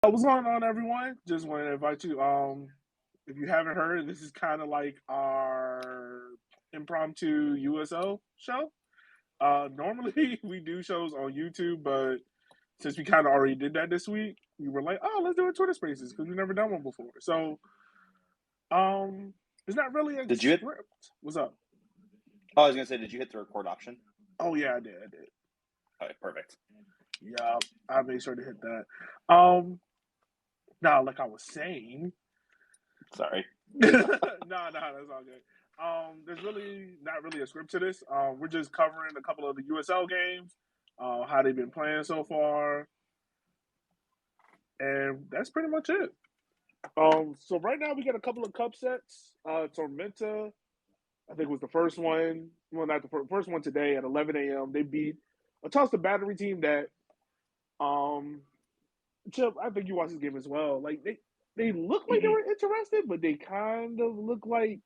What's going on, everyone? Just want to invite you. If you haven't heard, this is kind of like our impromptu USO show. Normally we do shows on YouTube, but since we kind of already did that this week, we were like, oh, let's do a Twitter Spaces because we've never done one before. So, um, it's not really a Did you hit? script. What's up? Oh, I was gonna say, did you hit the record option? Oh yeah, I did. I did. Okay, perfect. Yeah, I made sure to hit that. Um, Now, like I was saying. Sorry. No, that's all good. There's really not really a script to this. We're just covering a couple of the USL games, how they've been playing so far, and that's pretty much it. So right now we got a couple of cup sets. Tormenta, I think was the first one. Well, not the first one today at 11 a.m. They beat a Tulsa Battery team that, Chip, I think you watched this game as well. Like they look like they were interested, but they kind of look like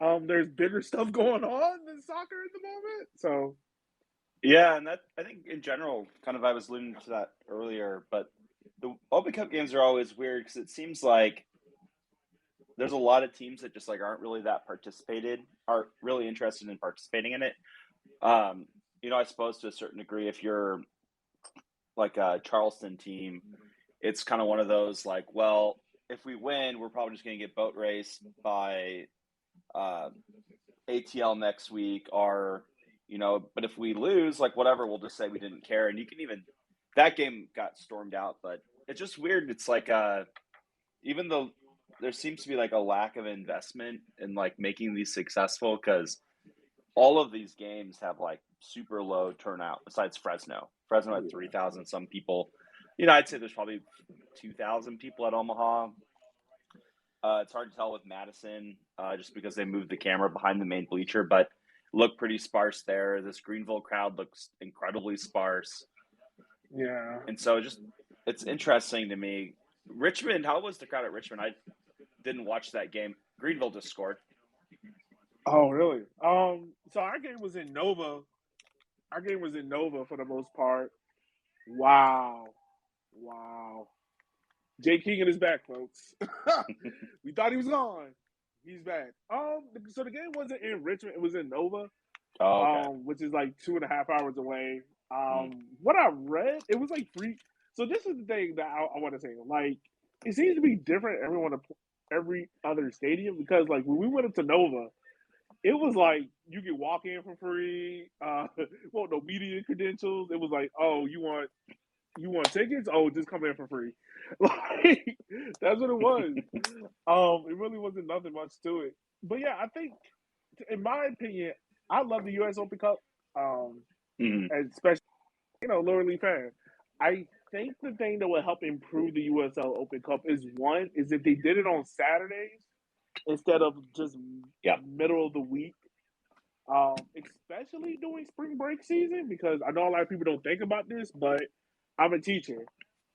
there's bigger stuff going on than soccer at the moment. So Yeah, and that I think in general, kind of I was alluding to that earlier, but the Open Cup games are always weird because it seems like there's a lot of teams that just like aren't really interested in participating in it. I suppose to a certain degree, if you're like a Charleston team, it's kind of one of those like, well, if we win, we're probably just going to get boat raced by ATL next week, or but if we lose, like whatever, we'll just say we didn't care. And you can even that game got stormed out, but it's just weird. It's like even though there seems to be like a lack of investment in like making these successful, because all of these games have like super low turnout besides Fresno. Fresno had 3,000 some people. I'd say there's probably 2,000 people at Omaha. It's hard to tell with Madison just because they moved the camera behind the main bleacher, but looked pretty sparse there. This Greenville crowd looks incredibly sparse. yeah. And so it's interesting to me. Richmond, how was the crowd at Richmond? I didn't watch that game. Greenville just scored. Oh really? So our game was in Nova. Our game was in Nova for the most part. Wow. Wow. Jay Keegan is back, folks. We thought he was gone. He's back. So the game wasn't in Richmond; it was in Nova, Oh, okay. which is like 2.5 hours away. Mm. What I read, it was like free. So this is the thing that I want to say. Like, it seems to be different every other stadium because like when we went up to Nova, it was like you could walk in for free. Well, no media credentials. It was like, oh, you want tickets? Oh, just come in for free. Like that's what it was. It really wasn't nothing much to it. But yeah, I think, in my opinion, I love the U.S. Open Cup. Mm. Especially lower league fan. I think the thing that will help improve the USL Open Cup is if they did it on Saturdays instead of just Yeah. middle of the week. Especially during spring break season, because I know a lot of people don't think about this, but I'm a teacher.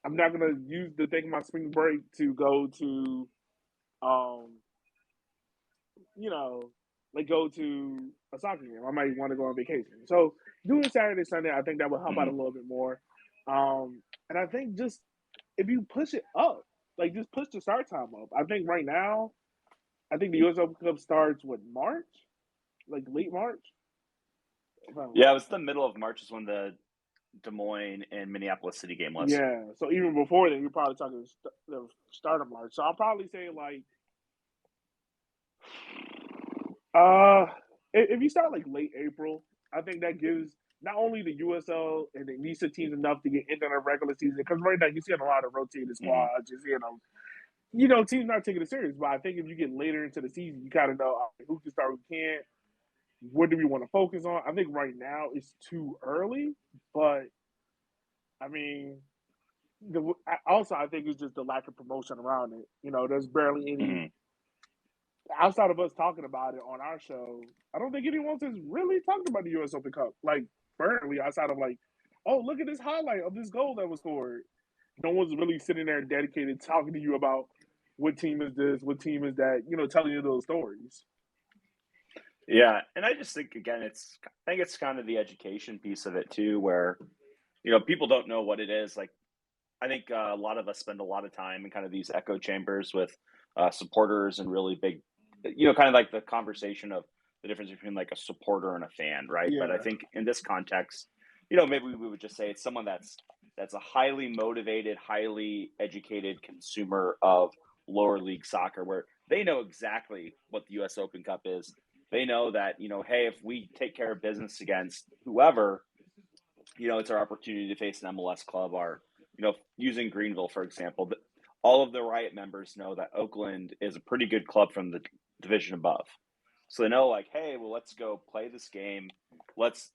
I'm not gonna use the thing of my spring break to go to, um, you know, like go to a soccer game. I might want to go on vacation. So doing Saturday, Sunday, I think that will help out a Mm. little bit more. And I think just if you push it up, like just push the start time up. I think right now, I think the US Open Cup starts with March, like late March. Yeah, it was the middle of March is when the Des Moines and Minneapolis City game was. Yeah, so even before then, you're probably talking the start of March. So I'll probably say like, uh, if you start like late April, I think that gives not only the USL and the NISA teams enough to get into the regular season, because right now you're seeing a lot of rotated Mm. squads. You're seeing teams not taking it serious. But I think if you get later into the season, you kind of know who can start, who can't. What do we want to focus on? I think right now it's too early, but I mean, also I think it's just the lack of promotion around it. There's barely any Mm. outside of us talking about it on our show. I don't think anyone has really talked about the U.S. Open Cup like currently outside of like, oh, look at this highlight of this goal that was scored. No one's really sitting there dedicated talking to you about what team is this, what team is that. Telling you those stories. Yeah, and I just think again, I think it's kind of the education piece of it too, where people don't know what it is. Like I think a lot of us spend a lot of time in kind of these echo chambers with supporters and really big, kind of like the conversation of the difference between like a supporter and a fan, right? But I Yeah. think in this context, maybe we would just say it's someone that's a highly motivated, highly educated consumer of lower league soccer, where they know exactly what the U.S. Open Cup is. They know that hey, if we take care of business against whoever, it's our opportunity to face an MLS club. Or, using Greenville, for example, all of the Riot members know that Oakland is a pretty good club from the division above. So they know, like, hey, well, let's go play this game. Let's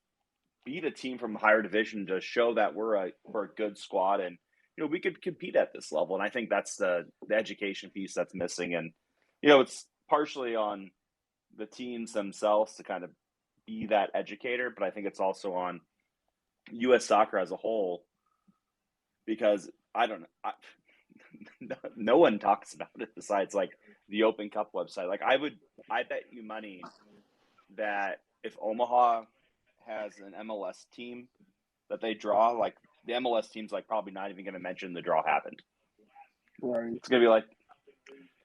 beat a team from a higher division to show that we're a good squad, and we could compete at this level. And I think that's the education piece that's missing. And it's partially on the teams themselves to kind of be that educator, but I think it's also on U.S. soccer as a whole, because I don't know, no one talks about it besides like the Open Cup website. Like I bet you money that if Omaha has an MLS team that they draw, like the MLS team's like probably not even going to mention the draw happened. Right. It's going to be like,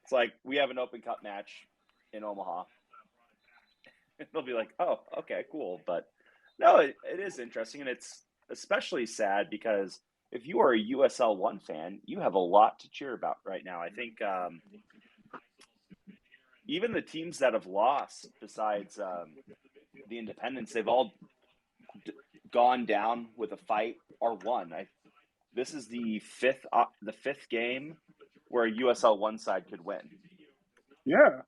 it's like we have an Open Cup match in Omaha. They'll be like, oh, okay, cool. But no, it is interesting. And it's especially sad because if you are a USL 1 fan, you have a lot to cheer about right now. I think even the teams that have lost, besides the independents, they've all gone down with a fight or won. This is the fifth game where a USL 1 side could win. Yeah.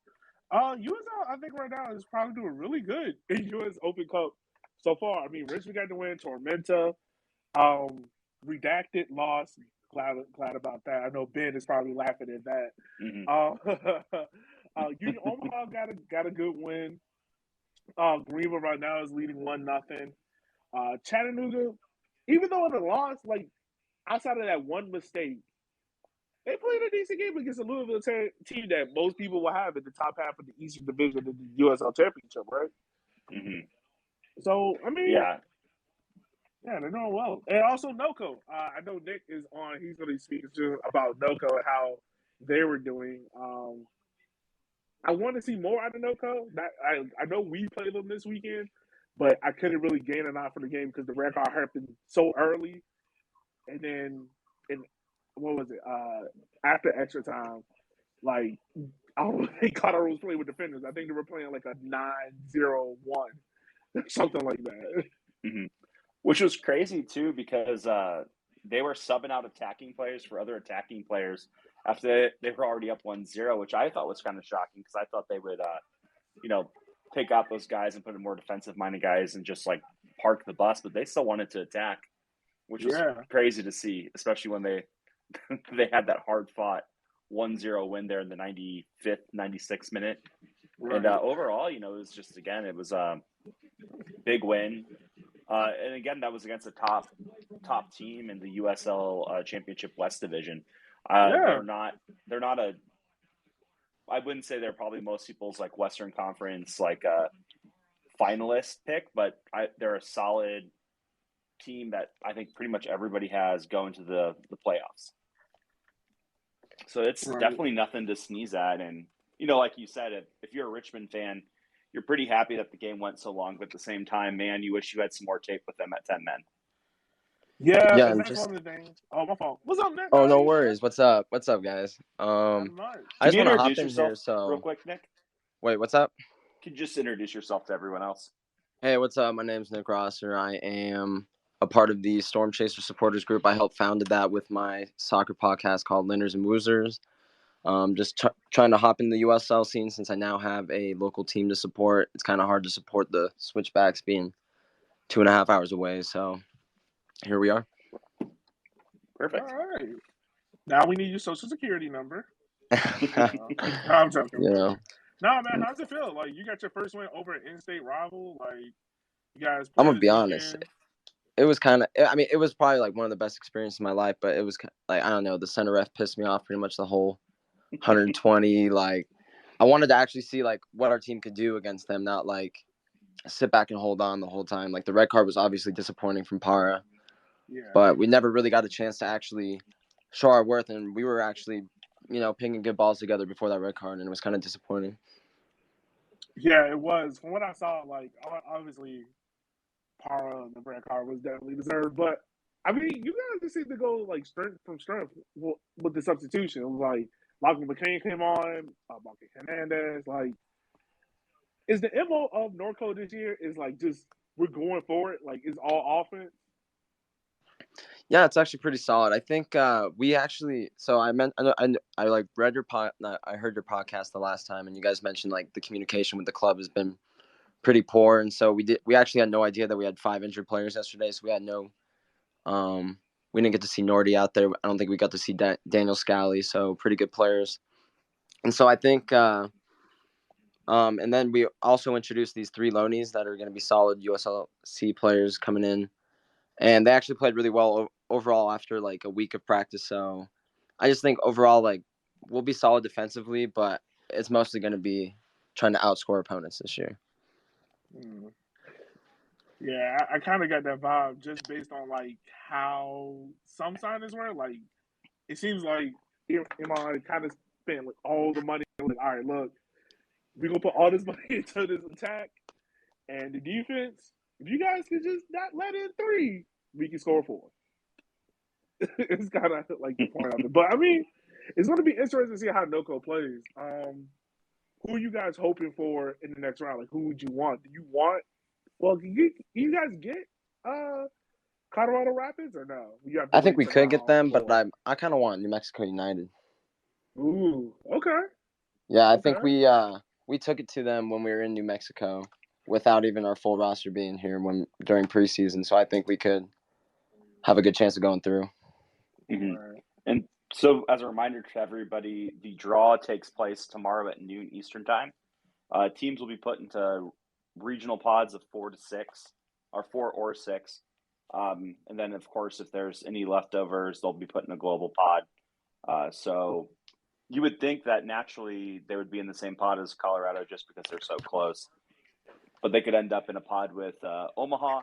USL, I think right now is probably doing really good in US Open Cup so far. I mean, Richmond got the win, Tormenta, Redacted lost. Glad about that. I know Ben is probably laughing at that. Mm-hmm. Union Omaha got a good win. Greenville right now is leading 1-0. Chattanooga, even though it lost, like outside of that one mistake, they played a decent game against a Louisville team that most people will have in the top half of the Eastern Division of the USL Championship, right? Mm-hmm. So, I mean, yeah, they're doing well. And also NOCO. I know Nick is on. He's going to be speaking to about NOCO and how they were doing. I want to see more out of NOCO. I know we played them this weekend, but I couldn't really gain an eye for the game because the red card happened so early. And then, what was it? After extra time, like, I don't think Colorado was playing with defenders. I think they were playing like a 9-0-1, something like that. mm-hmm. Which was crazy too, because they were subbing out attacking players for other attacking players after they were already up 1-0, which I thought was kind of shocking because I thought they would, take out those guys and put in more defensive-minded guys and just like park the bus, but they still wanted to attack, which was crazy to see, especially when they they had that hard-fought 1-0 win there in the 95th, 96th minute. Right. And overall, it was just, again, it was a big win. And again, that was against a top team in the USL Championship West Division. They're not a, I wouldn't say they're probably most people's like Western Conference like finalist pick, but they're a solid team that I think pretty much everybody has going to the playoffs. So it's definitely nothing to sneeze at. And, like you said, if you're a Richmond fan, you're pretty happy that the game went so long, but at the same time, man, you wish you had some more tape with them at 10 men. Yeah, and that's one of the things. Oh, my fault. What's up, Nick? Oh, no worries. What's up? What's up, guys? I just want to hop in here. So real quick, Nick. Wait, what's up? Could you just introduce yourself to everyone else? Hey, what's up? My name's Nick Rosser. I am a part of the Storm Chaser supporters group. I helped founded that with my soccer podcast called Winners and Woozers. Just trying to hop in the USL scene since I now have a local team to support. It's kind of hard to support the Switchbacks being 2.5 hours away. So here we are. Perfect. All right. Now we need your social security number. I'm joking. Yeah. No, man, how's it feel? Like, you got your first win over an in-state rival. Like, you guys. I'm gonna be honest. It was kind of. I mean, it was probably like one of the best experiences of my life. But it was like, I don't know. The center ref pissed me off pretty much the whole 120. Like, I wanted to actually see like what our team could do against them, not like sit back and hold on the whole time. Like, the red card was obviously disappointing from Para. Yeah. But we never really got a chance to actually show our worth, and we were actually, picking good balls together before that red card, and it was kind of disappointing. Yeah, it was. From what I saw, like obviously, Para the red card was definitely deserved, but I mean, you guys just seem to go like strength from strength with the substitution. It was like Michael McCain came on, Marcus Hernandez. Like, is the MO of Norco this year is like just we're going for it, like it's all offense. Yeah, it's actually pretty solid. I think we actually. So I like read your I heard your podcast the last time, and you guys mentioned like the communication with the club has been pretty poor, and so we actually had no idea that we had 5 injured players yesterday. So we had no. We didn't get to see Nordy out there. I don't think we got to see Daniel Scally. So pretty good players, and so I think. And then we also introduced these 3 loanies that are going to be solid USLC players coming in. And they actually played really well overall after like a week of practice. So I just think overall, like, we'll be solid defensively, but it's mostly going to be trying to outscore opponents this year. Yeah, I kind of got that vibe just based on like how some signings were. Like, it seems like Iman kind of spent like all the money. Like, all right, look, we're gonna put all this money into this attack and the defense. If you guys can just not let in 3, we can score 4. It's kind of like the point of it. But I mean, it's going to be interesting to see how Noco plays. Who are you guys hoping for in the next round? Like, who would you want? Do you want? Well, you guys get Colorado Rapids or no? I think we could get them, but I kind of want New Mexico United. Ooh, okay. Yeah, I think we took it to them when we were in New Mexico without even our full roster being here during preseason. So I think we could have a good chance of going through. Mm-hmm. Right. And so, as a reminder to everybody, the draw takes place tomorrow at noon Eastern time. Teams will be put into regional pods of 4 or 6. And then, of course, if there's any leftovers, they'll be put in a global pod. So you would think that naturally they would be in the same pod as Colorado just because they're so close. But they could end up in a pod with Omaha,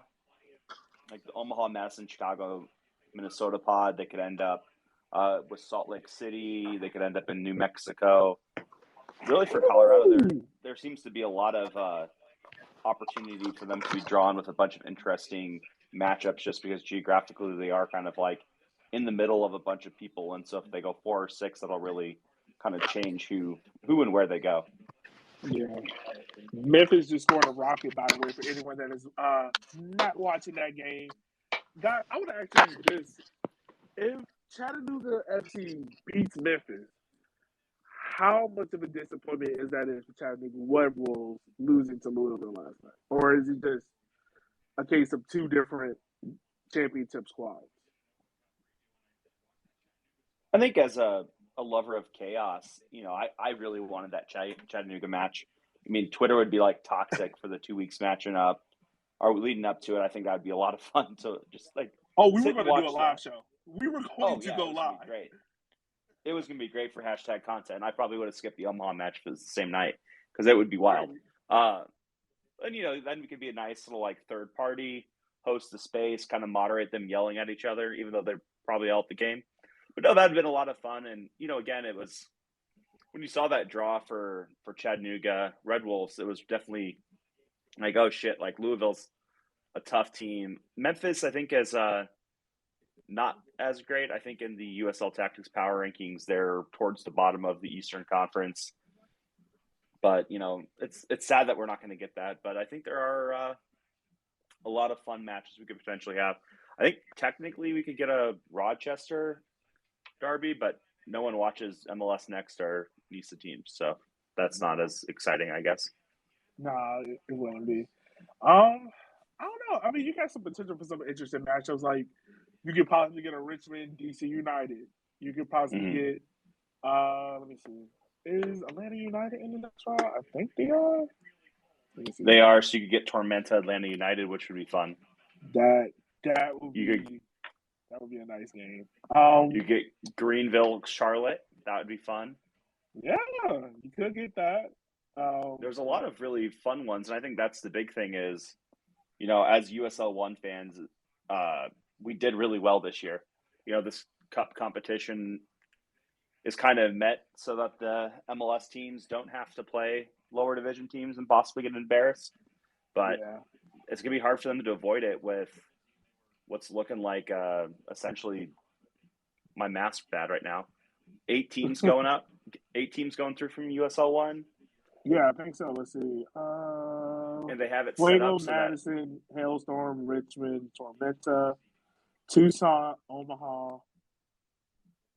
like the Omaha, Madison, Chicago, Minnesota pod. They could end up with Salt Lake City. They could end up in New Mexico. Really, for Colorado, there seems to be a lot of opportunity for them to be drawn with a bunch of interesting matchups just because geographically they are kind of like in the middle of a bunch of people. And so if they go 4 or 6, that'll really kind of change who and where they go. Yeah. Memphis just scored a rocket, by the way, for anyone that is not watching that game. God, I would ask you this. If Chattanooga FC beats Memphis, how much of a disappointment is that for Chattanooga Red-Wolves losing to Louisville last night? Or is it just a case of 2 different championship squads? I think as a lover of chaos, I really wanted that Chattanooga match. I mean, Twitter would be like toxic for the 2 weeks matching up or leading up to it. I think that would be a lot of fun to just like. Oh, we were going to do a live show. We were going to go live. Great. It was going to be great for hashtag content. I probably would have skipped the Omaha match for the same night because it would be wild. And then we could be a nice little like third party, host the space, kind of moderate them yelling at each other, even though they're probably out the game. But no, that'd been a lot of fun. And again, it was when you saw that draw for Chattanooga Red Wolves, it was definitely like, oh shit, like Louisville's a tough team. Memphis, I think, is not as great. I think in the USL Tactics Power Rankings, they're towards the bottom of the Eastern Conference. But, it's sad that we're not going to get that. But I think there are a lot of fun matches we could potentially have. I think technically we could get a Rochester derby, but no one watches MLS Next or NISA teams. So that's not as exciting, I guess. Nah, it wouldn't be. I don't know. I mean, you got some potential for some interesting matchups. Like, you could possibly get a Richmond DC United. You could possibly get let me see. Is Atlanta United in the next round? I think they are. They are, so you could get Tormenta Atlanta United, which would be fun. That would be that would be a nice game. You get Greenville Charlotte. That would be fun. Yeah, you could get that. There's a lot of really fun ones, and I think that's the big thing is, as USL 1 fans, we did really well this year. This Cup competition is kind of met so that the MLS teams don't have to play lower division teams and possibly get embarrassed. But it's going to be hard for them to avoid it with what's looking like essentially my math's bad right now. 8 teams going up, 8 teams going through from USL 1. Yeah, I think so. Let's see. And they have it set Fuego, up so Madison, Hailstorm, Richmond, Tormenta, Tucson, Omaha,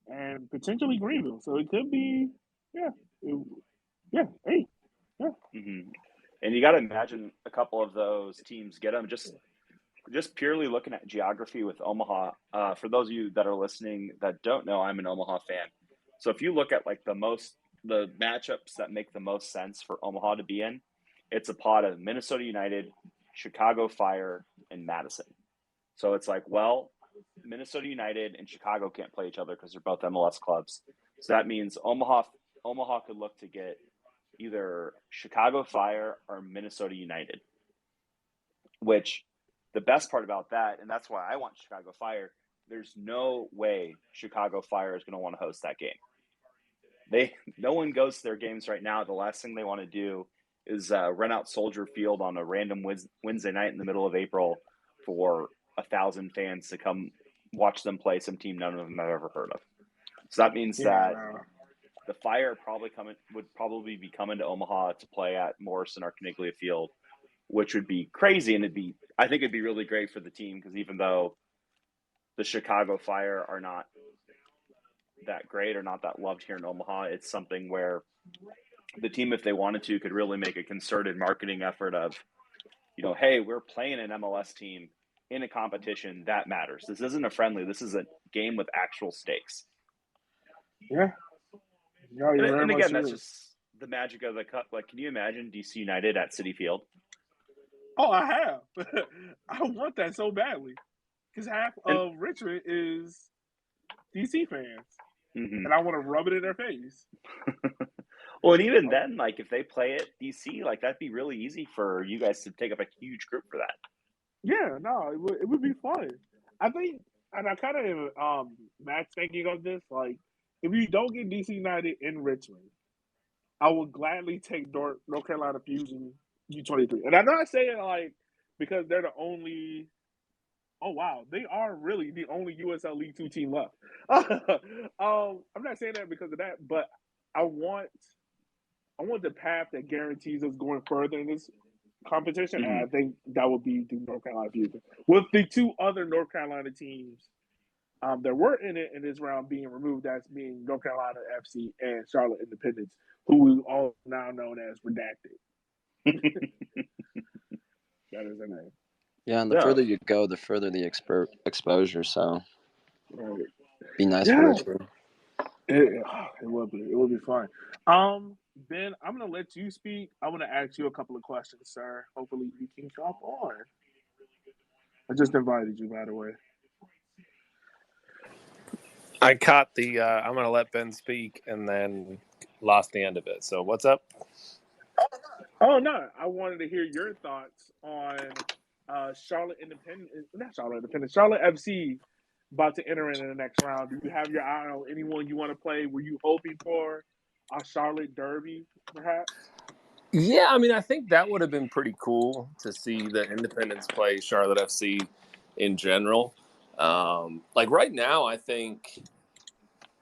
and potentially Greenville. So it could be, 8. Yeah. Mm-hmm. And you got to imagine a couple of those teams get them just purely looking at geography with Omaha. For those of you that are listening that don't know, I'm an Omaha fan. So if you look at like the matchups that make the most sense for Omaha to be in, it's a pot of Minnesota United, Chicago Fire, and Madison. So it's like, well, Minnesota United and Chicago can't play each other because they're both MLS clubs. So that means Omaha could look to get either Chicago Fire or Minnesota United, which the best part about that, and that's why I want Chicago Fire, there's no way Chicago Fire is going to want to host that game. No one goes to their games right now. The last thing they want to do is rent out Soldier Field on a random Wednesday night in the middle of April for 1,000 fans to come watch them play some team none of them have ever heard of. So that means that the Fire would probably be coming to Omaha to play at Morrison or Caniglia Field, which would be crazy, and I think it'd be really great for the team because even though the Chicago Fire are not that great or not that loved here in Omaha, it's something where the team, if they wanted to, could really make a concerted marketing effort of, hey, we're playing an MLS team in a competition that matters. This isn't a friendly. This is a game with actual stakes. Yeah. And again, that's just the magic of the Cup. Like, can you imagine DC United at Citi Field? Oh, I have. I want that so badly because half of Richmond is DC fans, and I want to rub it in their face. Well, and even then, like if they play at DC, like that'd be really easy for you guys to take up a huge group for that. Yeah, no, it would be fun. I think, and I kind of Matt's thinking of this. Like, if you don't get DC United in Richmond, I would gladly take North Carolina Fusion U23. And I'm not saying like because they're the only. Oh wow, they are really the only USL League 2 team left. I'm not saying that because of that, but I want the path that guarantees us going further in this competition, and I think that would be the North Carolina Fusion. With the 2 other North Carolina teams that were in it in this round being removed, that's being North Carolina FC and Charlotte Independence, who we all now known as Redacted. That is their name. Yeah, and the further you go, the further the exposure. So, be nice for Richmond. It would be. It would be fun. Ben, I'm gonna let you speak. I want to ask you a couple of questions, sir. Hopefully, you can jump on. I just invited you, by the way. I caught the. I'm gonna let Ben speak, and then lost the end of it. So, what's up? Oh no, I wanted to hear your thoughts on Charlotte FC about to enter in the next round. Do you have your eye on anyone you want to play? Were you hoping for a Charlotte derby, perhaps? Yeah, I mean, I think that would have been pretty cool to see the Independents play Charlotte FC in general. Like right now, I think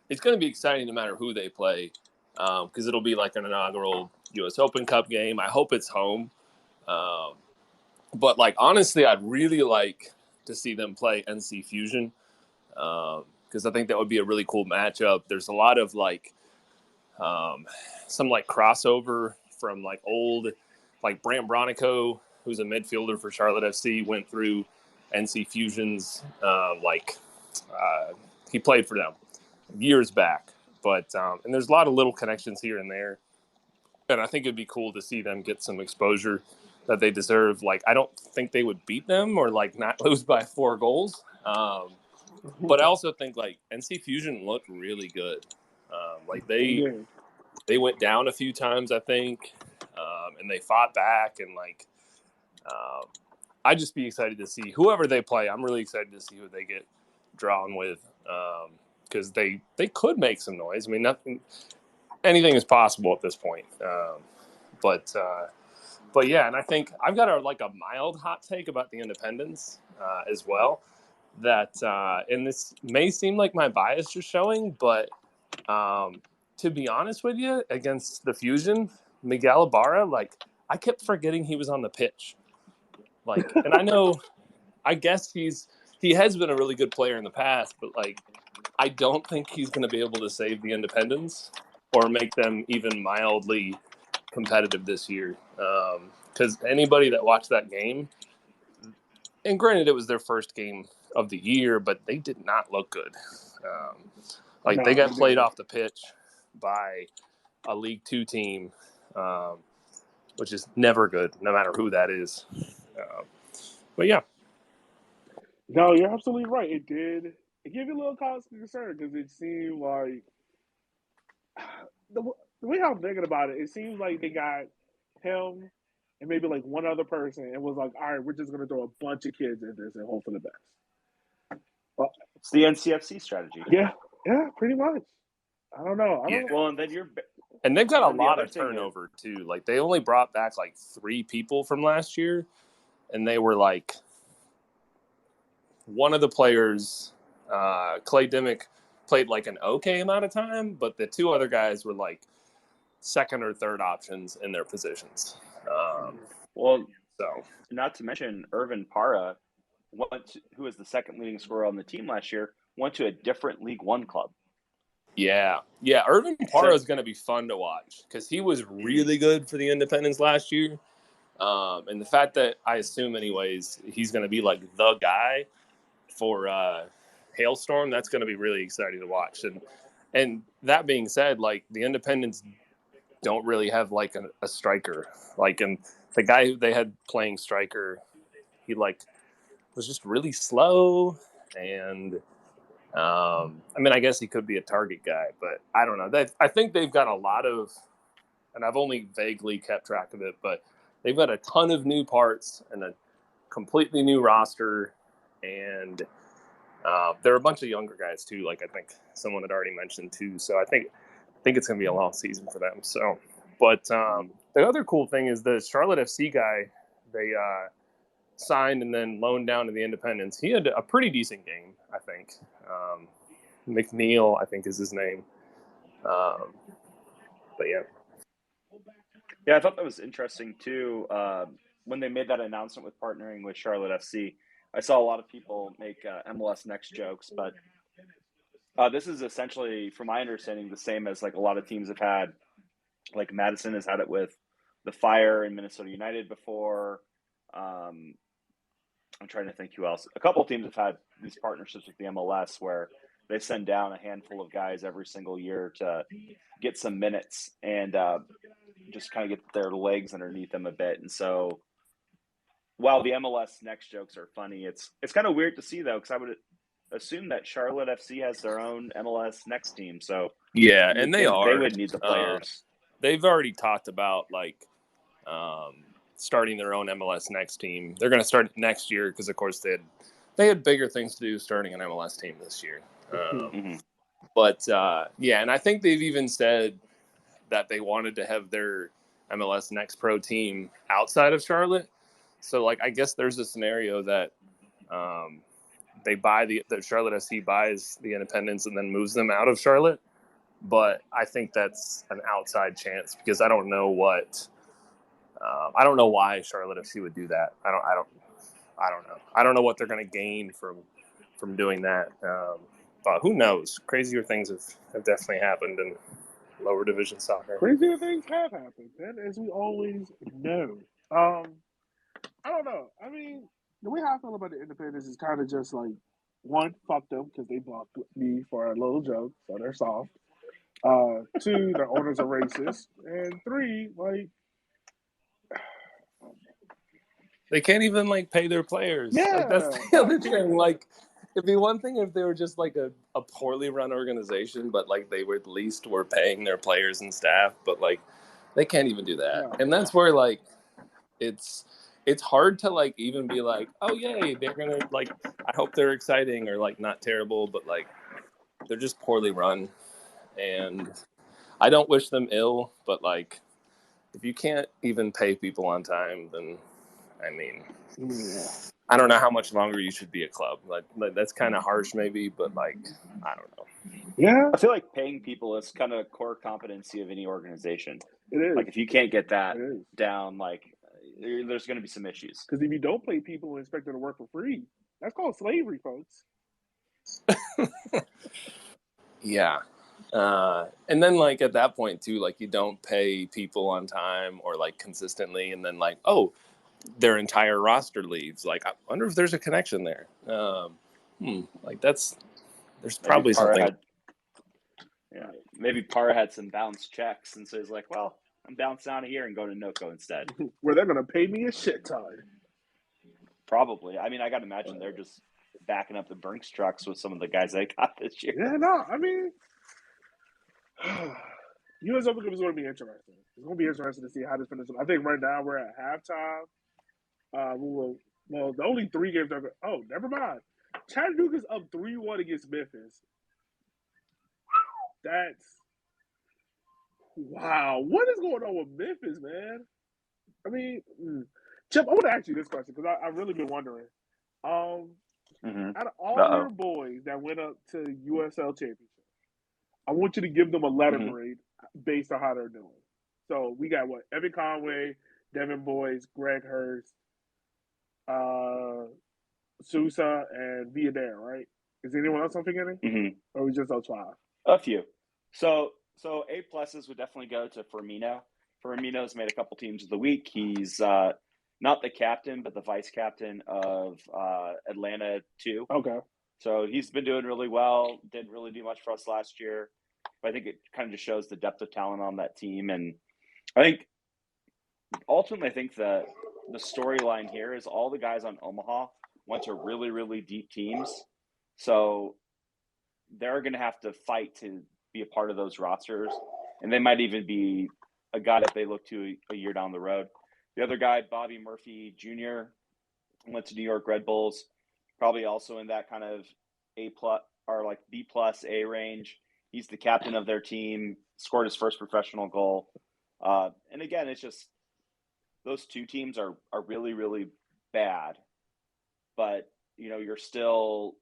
it's going to be exciting no matter who they play because it'll be like an inaugural U.S. Open Cup game. I hope it's home. But like honestly, I'd really like to see them play NC Fusion because I think that would be a really cool matchup. There's a lot of like some like crossover from like old, like Brant Bronico, who's a midfielder for Charlotte FC, went through NC Fusion's he played for them years back. But and there's a lot of little connections here and there. And I think it'd be cool to see them get some exposure that they deserve. Like, I don't think they would beat them or like not lose by 4 goals. But I also think like NC Fusion looked really good. Like they went down a few times, I think, and they fought back. And like, I'd just be excited to see whoever they play. I'm really excited to see who they get drawn with. because they could make some noise. I mean, anything is possible at this point. But yeah, and I think I've got a mild hot take about the Independents as well. That and this may seem like my bias is showing, but to be honest with you, against the Fusion, Miguel Ibarra, I kept forgetting he was on the pitch. And I guess he has been a really good player in the past, but I don't think he's going to be able to save the Independents or make them even mildly competitive this year. Because anybody that watched that game, and granted it was their first game of the year, but they did not look good. They got played off the pitch by a League Two team, which is never good, no matter who that is. But yeah. No, you're absolutely right. It did. It gave you a little cause for concern because it seemed like the way I'm thinking about it, it seems like they got him and maybe one other person and was like, all right, we're just going to throw a bunch of kids in this and hope for the best. Well, it's the NCFC strategy. Yeah, pretty much. I don't know. Well, and then and they've got a lot of turnover too. They only brought back 3 people from last year, and they were one of the players, Clay Dimmick, played an okay amount of time, but the 2 other guys were second or third options in their positions. So not to mention Irvin Parra, who was the second leading scorer on the team last year, went to a different League One club. Yeah. Irvin Parra is going to be fun to watch because he was really good for the Independents last year. And the fact that I assume, anyways, he's going to be the guy for Hailstorm, that's going to be really exciting to watch. And that being said, the Independents don't really have a striker. And the guy who they had playing striker, he was just really slow. And I guess he could be a target guy, but I don't know. I think they've got a lot of, and I've only vaguely kept track of it, but they've got a ton of new parts and a completely new roster. And there are a bunch of younger guys too. I think someone had already mentioned too. So I think it's going to be a long season for them. So, but the other cool thing is the Charlotte FC guy they signed and then loaned down to the Independents. He had a pretty decent game, I think. McNeil, I think, is his name. But yeah. Yeah, I thought that was interesting too. When they made that announcement with partnering with Charlotte FC, I saw a lot of people make MLS Next jokes, but this is essentially, from my understanding, the same as a lot of teams have had. Madison has had it with the Fire and Minnesota United before. I'm trying to think who else. A couple of teams have had these partnerships with the MLS where they send down a handful of guys every single year to get some minutes and just kind of get their legs underneath them a bit. And so while the MLS Next jokes are funny, it's kind of weird to see, though, because I would assume that Charlotte FC has their own MLS Next team. So yeah, and they would need the players. They've already talked about starting their own MLS Next team. They're going to start next year because, of course, they had bigger things to do starting an MLS team this year. But yeah, and I think they've even said that they wanted to have their MLS Next Pro team outside of Charlotte. So I guess there's a scenario that they buy the Charlotte FC buys the Independents and then moves them out of Charlotte. But I think that's an outside chance because I don't know why Charlotte FC would do that. I don't know. I don't know what they're going to gain from doing that. But who knows? Crazier things have definitely happened in lower division soccer. Crazier things have happened, and as we always know. I don't know. The way I feel about the Independents is kind of just one, fuck them because they blocked me for a little joke, so they're soft. 2, their owners are racist, and 3, they can't even pay their players. Yeah, that's the other thing. It'd be one thing if they were just a poorly run organization, but they were at least were paying their players and staff. But they can't even do that, and that's where it's hard to even be oh yay, they're gonna I hope they're exciting or not terrible, but they're just poorly run, and I don't wish them ill, but like if you can't even pay people on time, then I mean, I don't know how much longer you should be a club. Like that's kind of harsh, maybe, but like I don't know. Yeah, I feel like paying people is kind of a core competency of any organization. it is. Like if you can't get that It is. down, like there's going to be some issues. Because if you don't pay people and expect them to work for free, that's called slavery, folks. Yeah. And then like at that point too, like you don't pay people on time or like consistently, and then like, oh, their entire roster leaves. Like I wonder if there's a connection there. Like there's probably something. Maybe Parra had some bounced checks, and so he's like, well, I'm bouncing out of here and going to NOCO instead. Where they're going to pay me a shit ton. Probably. I mean, I got to imagine they're just backing up the Brinks trucks with some of the guys they got this year. Yeah, no, I mean, US Open Cup is going to be interesting. It's going to be interesting to see how this finishes. I think right now we're at halftime. The only 3 games are. Oh, never mind. Chattanooga's up 3-1 against Memphis. That's wow. What is going on with Memphis, man? I mean, Chip, I want to ask you this question because I've really been wondering. Out of all your boys that went up to USL Championship, I want you to give them a letter grade based on how they're doing. So we got what? Evan Conway, Devin Boyce, Greg Hurst, Sousa, and Villadere, right? Is there anyone else I'm forgetting? Or we just those 5? A few. So A pluses would definitely go to Firmino. Firmino's made a couple teams of the week. He's not the captain, but the vice captain of Atlanta 2. Okay. So he's been doing really well. Didn't really do much for us last year, but I think it kind of just shows the depth of talent on that team. And I think ultimately, the storyline here is all the guys on Omaha went to really, really deep teams. So they're going to have to fight to be a part of those rosters. And they might even be a guy that they look to a year down the road. The other guy, Bobby Murphy Jr., went to New York Red Bulls, probably also in that kind of A plus or like B plus A range. He's the captain of their team, scored his first professional goal. And again, it's just those 2 teams are really, really bad. But, you're still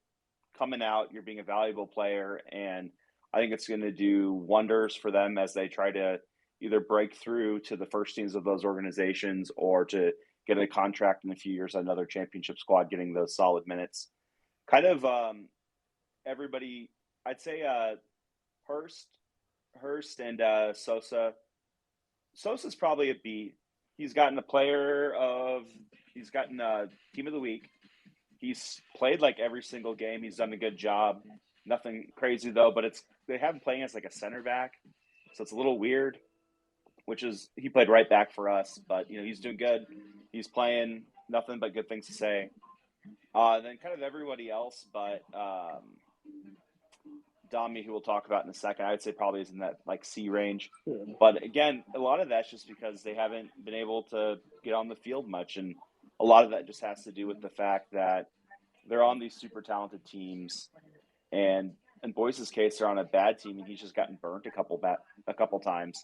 coming out, you're being a valuable player, and I think it's going to do wonders for them as they try to either break through to the first teams of those organizations or to get a contract in a few years, another championship squad, getting those solid minutes. Kind of everybody, I'd say Hurst and Sosa. Sosa's probably a B. He's gotten team of the week. He's played like every single game. He's done a good job. Nothing crazy though, but they have him playing as like a center back. So it's a little weird, he played right back for us, but he's doing good. He's playing, nothing but good things to say. Then kind of everybody else, but Dami, who we'll talk about in a second, I would say probably is in that like C range. But again, a lot of that's just because they haven't been able to get on the field much. And a lot of that just has to do with the fact that they're on these super talented teams. And in Boyce's case, they're on a bad team, and he's just gotten burnt a couple times.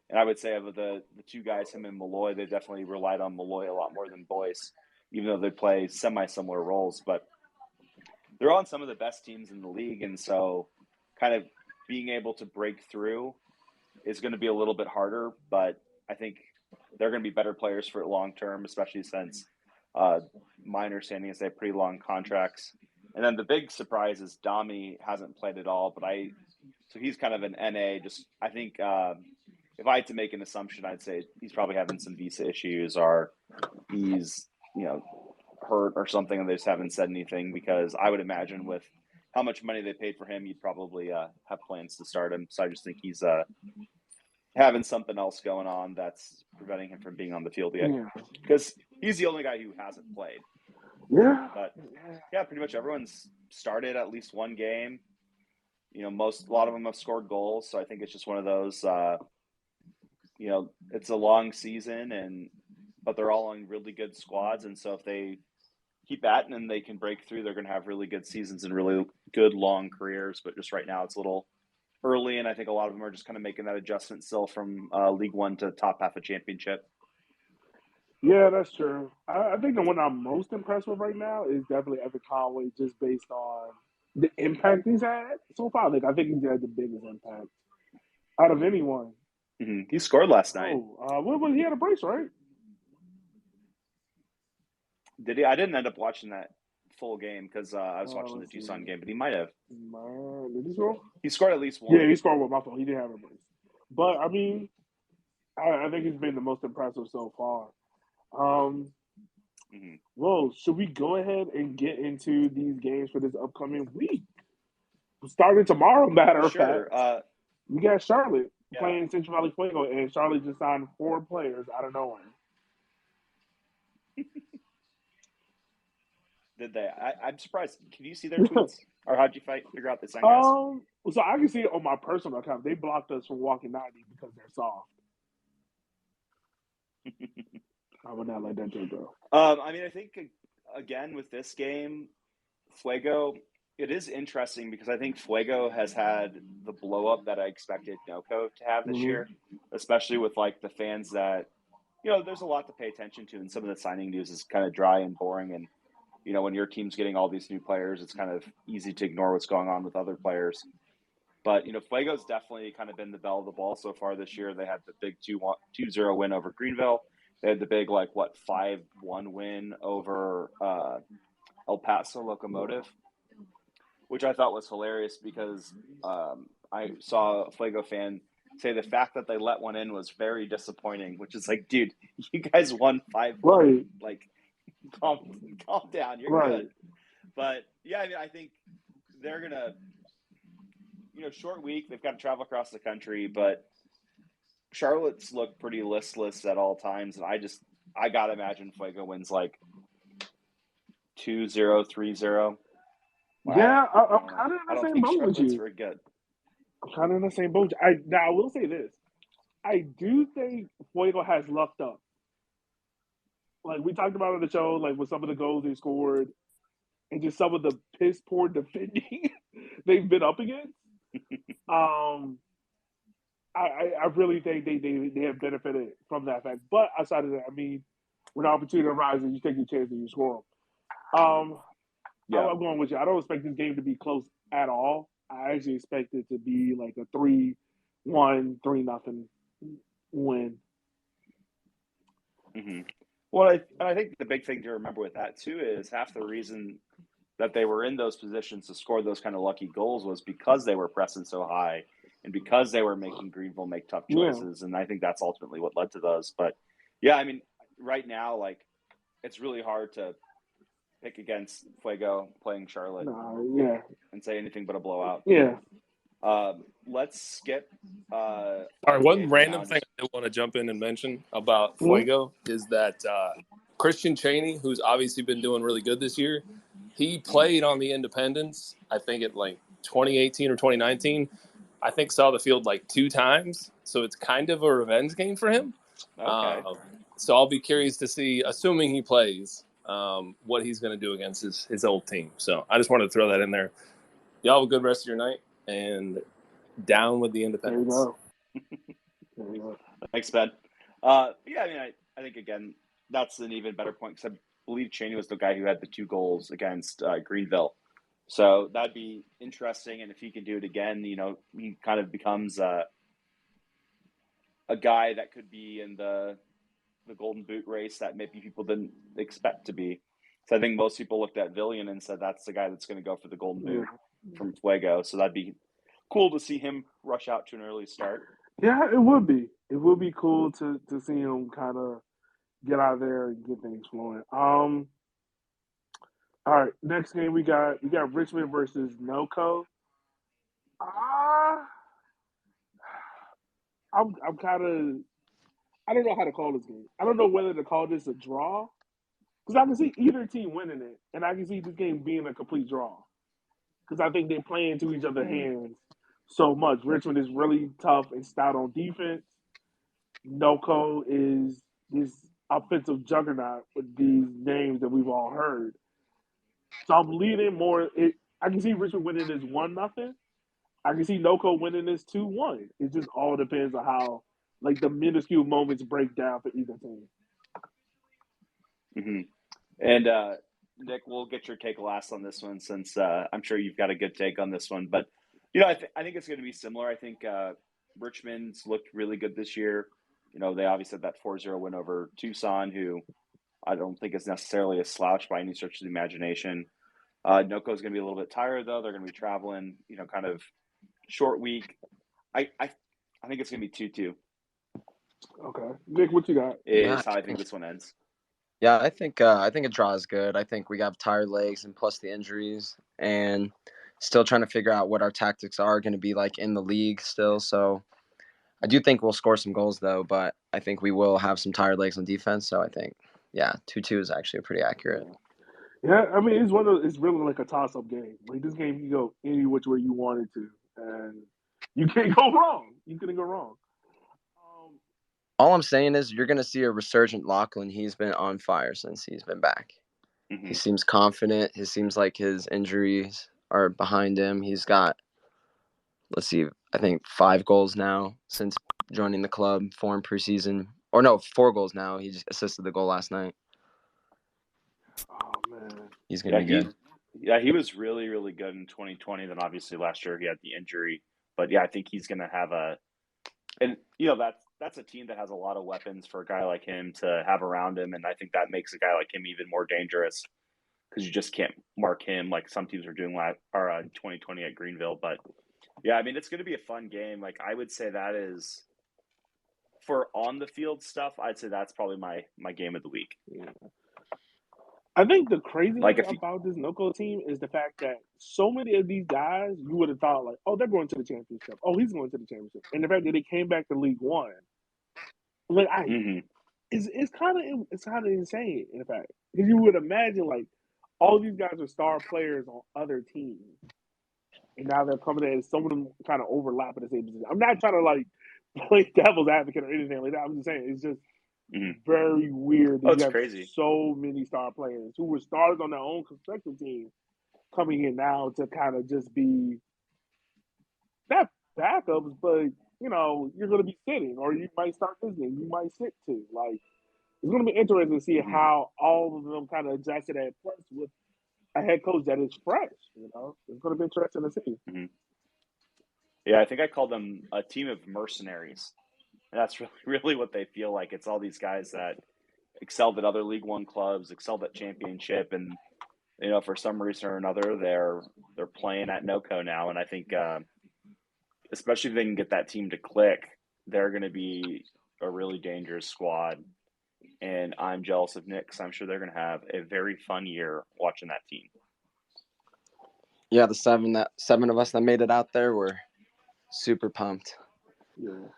And I would say of the 2 guys, him and Malloy, they definitely relied on Malloy a lot more than Boyce, even though they play semi-similar roles. But they're on some of the best teams in the league, and so kind of being able to break through is going to be a little bit harder. But I think they're going to be better players for it long term, especially since my understanding is they have pretty long contracts. And then the big surprise is Dami hasn't played at all, so he's kind of an NA. Just I think if I had to make an assumption, I'd say he's probably having some visa issues, or he's hurt or something, and they just haven't said anything, because I would imagine with how much money they paid for him, you'd probably have plans to start him. So I just think he's having something else going on that's preventing him from being on the field yet, because he's the only guy who hasn't played. Yeah. But yeah, pretty much everyone's started at least one game. A lot of them have scored goals. So I think it's just one of those, it's a long season, but they're all on really good squads. And so if they keep at it and they can break through, they're going to have really good seasons and really good long careers. But just right now, it's a little early, and I think a lot of them are just kind of making that adjustment still from League One to top half a championship. Yeah, that's true. I think the one I'm most impressed with right now is definitely Evan Conway, just based on the impact he's had so far. Like, I think he's had the biggest impact out of anyone. Mm-hmm. He scored last night. What was he had a brace, right? Did he? I didn't end up watching that full game because I was watching the Let's see. Tucson game, but he might have. Did he score? He scored at least one. Yeah, he scored with my fault. He didn't have a brace. But, I mean, I think he's been the most impressive so far. Well, should we go ahead and get into these games for this upcoming week? Starting tomorrow, matter of fact. We got Charlotte playing Central Valley Fuego, and Charlotte just signed 4 players out of nowhere. Did they? I'm surprised. Can you see their tweets? Or how'd you figure out they signed guys? So I can see it on my personal account. They blocked us from walking 90 because they're soft. I would not let that take go. I mean, I think, again, with this game, Fuego, it is interesting because I think Fuego has had the blow-up that I expected NOCO to have this year, especially with, like, the fans that, there's a lot to pay attention to, and some of the signing news is kind of dry and boring, and, when your team's getting all these new players, it's kind of easy to ignore what's going on with other players. But, Fuego's definitely kind of been the belle of the ball so far this year. They had the big 2-0 win over Greenville. They had the big, 5-1 win over El Paso Locomotive, which I thought was hilarious because I saw a Fuego fan say the fact that they let one in was very disappointing, which is like, dude, you guys won 5-1. Right. Like, calm down. You're good. But, yeah, I mean, I think they're going to, short week. They've got to travel across the country, but Charlotte's look pretty listless at all times, and I gotta imagine Fuego wins 2-0, 3-0. Yeah, I'm kind of in the same boat with you. Very good. I'm kind of in the same boat. Now I will say this: I do think Fuego has lucked up. Like we talked about on the show, like with some of the goals they scored, and just some of the piss poor defending they've been up against. I really think they have benefited from that fact. But outside of that, I mean, when the opportunity arises, you take your chance and you score them. I'm going with you. I don't expect this game to be close at all. I actually expect it to be like a 3-1, 3-0 win. Mm-hmm. Well, I think the big thing to remember with that, too, is half the reason that they were in those positions to score those kind of lucky goals was because they were pressing so high and because they were making Greenville make tough choices. And I think that's ultimately what led to those. But, yeah, I mean, right now, it's really hard to pick against Fuego playing Charlotte and say anything but a blowout. Yeah. Let's skip. All right, one random thing I want to jump in and mention about Fuego is that Christian Chaney, who's obviously been doing really good this year, he played on the Independents, I think at 2018 or 2019. I think saw the field 2 times, so it's kind of a revenge game for him. Okay. So I'll be curious to see, assuming he plays, what he's going to do against his old team. So I just wanted to throw that in there. Y'all have a good rest of your night, and down with the Independents. There you go. Thanks, Ben. I mean, I think, again, that's an even better point because I believe Chaney was the guy who had the 2 goals against Greenville. So that'd be interesting. And if he can do it again, he kind of becomes a guy that could be in the Golden Boot race that maybe people didn't expect to be. So I think most people looked at Villian and said that's the guy that's going to go for the Golden Boot from Fuego. So that'd be cool to see him rush out to an early start. Yeah, it would be. It would be cool to see him kind of get out there and get things flowing. All right, next game we got Richmond versus NOCO. I'm kind of, I don't know how to call this game. I don't know whether to call this a draw because I can see either team winning it, and I can see this game being a complete draw because I think they're playing into each other's hands so much. Richmond is really tough and stout on defense. NOCO is this offensive juggernaut with these names that we've all heard. So I'm leaning more. I can see Richmond winning this 1-0. I can see NoCo winning this 2-1. It just all depends on how like the minuscule moments break down for either team. Mm-hmm. And Nick, we'll get your take last on this one since I'm sure you've got a good take on this one. But I think it's going to be similar. I think Richmond's looked really good this year. They obviously had that 4-0 win over Tucson, who I don't think is necessarily a slouch by any stretch of the imagination. NoCo's going to be a little bit tired, though. They're going to be traveling, kind of short week. I think it's going to be 2-2. Okay. Nick, what you got? Is how I think this one ends. Yeah, I think a draw is good. I think we have tired legs and plus the injuries, and still trying to figure out what our tactics are going to be like in the league still. So I do think we'll score some goals though, but I think we will have some tired legs on defense. So I think 2-2 is actually pretty accurate. Yeah, I mean it's really like a toss-up game. Like this game, you go any which way you wanted to, and you can't go wrong. You couldn't go wrong. All I'm saying is you're going to see a resurgent Lachlan. He's been on fire since he's been back. Mm-hmm. He seems confident. It seems like his injuries are behind him. He's got, let's see, I think 5 goals now since joining the club, 4 in preseason. Or no, 4 goals now. He just assisted the goal last night. Oh, man. He's going to be good. Yeah, he was really, really good in 2020. Then obviously last year he had the injury. But yeah, I think he's going to have that's a team that has a lot of weapons for a guy like him to have around him. And I think that makes a guy like him even more dangerous because you just can't mark him like some teams were doing in 2020 at Greenville. But yeah, I mean, it's going to be a fun game. Like I would say that is for on the field stuff. I'd say that's probably my game of the week. Yeah. I think the crazy thing about this NoCo team is the fact that so many of these guys you would have thought like, oh, they're going to the championship. Oh, he's going to the championship. And the fact that they came back to League One, like it's kind of insane in fact because you would imagine like all these guys are star players on other teams, and now they're coming in. And some of them kind of overlap at the same position. I'm not trying to like play devil's advocate or anything like that. I'm just saying it's just. Very weird. It's crazy. So many star players who were stars on their own construction team coming in now to kind of just be not backups, but you're going to be sitting, or you might start this game. You might sit too. Like it's going to be interesting to see how all of them kind of adjusted at first with a head coach that is fresh. It's going to be interesting to see. Mm-hmm. Yeah, I think I called them a team of mercenaries. That's really what they feel like. It's all these guys that excelled at other League One clubs, excelled at championship, and for some reason or another, they're playing at NoCo now. And I think, especially if they can get that team to click, they're going to be a really dangerous squad. And I'm jealous of Nick because I'm sure they're going to have a very fun year watching that team. Yeah, the seven of us that made it out there were super pumped. Yeah.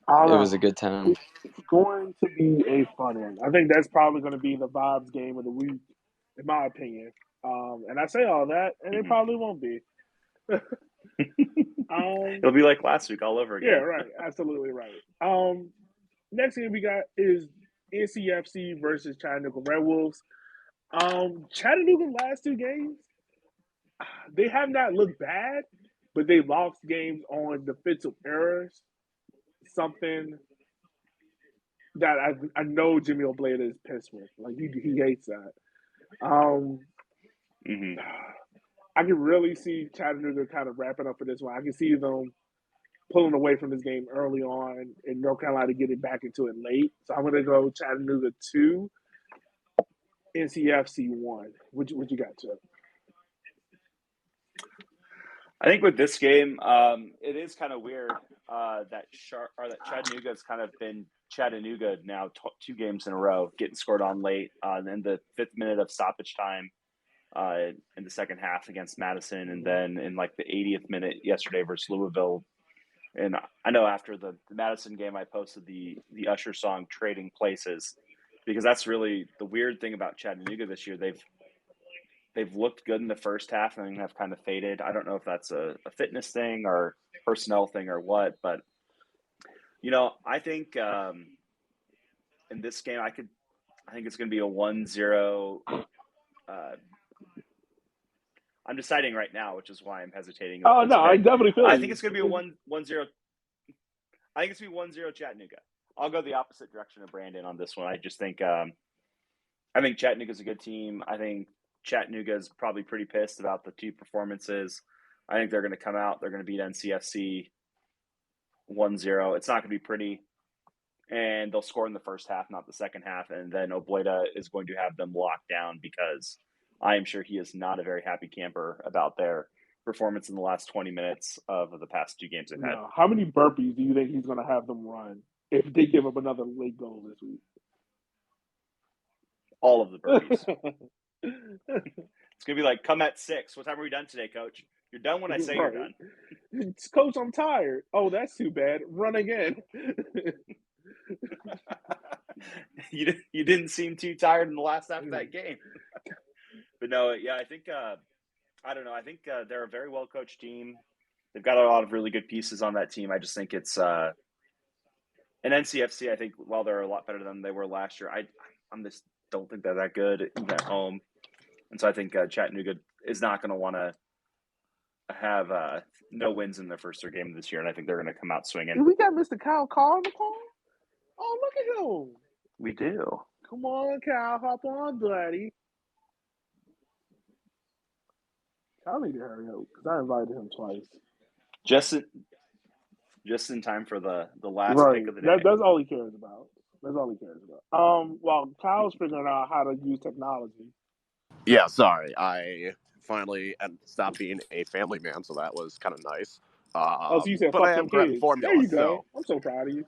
It was a good time. It's going to be a fun one. I think that's probably going to be the Vibes game of the week, in my opinion. And I say all that, and it probably won't be. It'll be like last week all over again. Yeah, right. Absolutely right. Next game we got is NCFC versus Chattanooga Red Wolves. Chattanooga's last 2 games, they have not looked bad, but they lost games on defensive errors. Something that I know Jimmy Obleda is pissed with. Like he hates that. I can really see Chattanooga kind of wrapping up for this one. I can see them pulling away from this game early on and North Carolina getting back into it late. So I'm going to go Chattanooga 2, NCFC 1. What you got, Chuck? I think with this game, it is kind of weird that Chattanooga's kind of been Chattanooga now 2 games in a row, getting scored on late. Then the 5th minute of stoppage time in the second half against Madison, and then in like the 80th minute yesterday versus Louisville. And I know after the Madison game, I posted the Usher song "Trading Places" because that's really the weird thing about Chattanooga this year. They've looked good in the first half and then have kind of faded. I don't know if that's a fitness thing or personnel thing or what, but I think in this game, I think it's going to be a 1-0 I'm deciding right now, which is why I'm hesitating. Oh no, I definitely feel. I think it's going to be a 1-0. I think it's going to be 1-0 Chattanooga. I'll go the opposite direction of Brandon on this one. I just think I think Chattanooga's a good team. I think Chattanooga's probably pretty pissed about the 2 performances. I think they're going to come out. They're going to beat NCFC 1-0. It's not going to be pretty. And they'll score in the first half, not the second half. And then Obleda is going to have them locked down because I am sure he is not a very happy camper about their performance in the last 20 minutes of the past 2 games they've had. No. How many burpees do you think he's going to have them run if they give up another late goal this week? All of the burpees. It's going to be like, come at 6. What time are we done today, Coach? You're done when I say you're done. Coach, I'm tired. Oh, that's too bad. Run again. You didn't seem too tired in the last half of that game. But no, yeah, I think I don't know. I think they're a very well coached team. They've got a lot of really good pieces on that team. I just think it's an NCFC. I think while they're a lot better than they were last year, I just don't think they're that good even at home. And so I think Chattanooga is not going to want to have no wins in their first 3 games this year, and I think they're going to come out swinging. We got Mr. Kyle Carr on the call. Oh, look at him. We do. Come on, Kyle. Hop on, buddy. I need to hurry up because I invited him twice. Just in time for the last pick of the day. That's all he cares about. Well, Kyle's figuring out how to use technology. Yeah, sorry. I finally stopped being a family man, so that was kind of nice. So you said, but fuck I am them grabbing kids. formula. There you go. So, I'm so proud of you.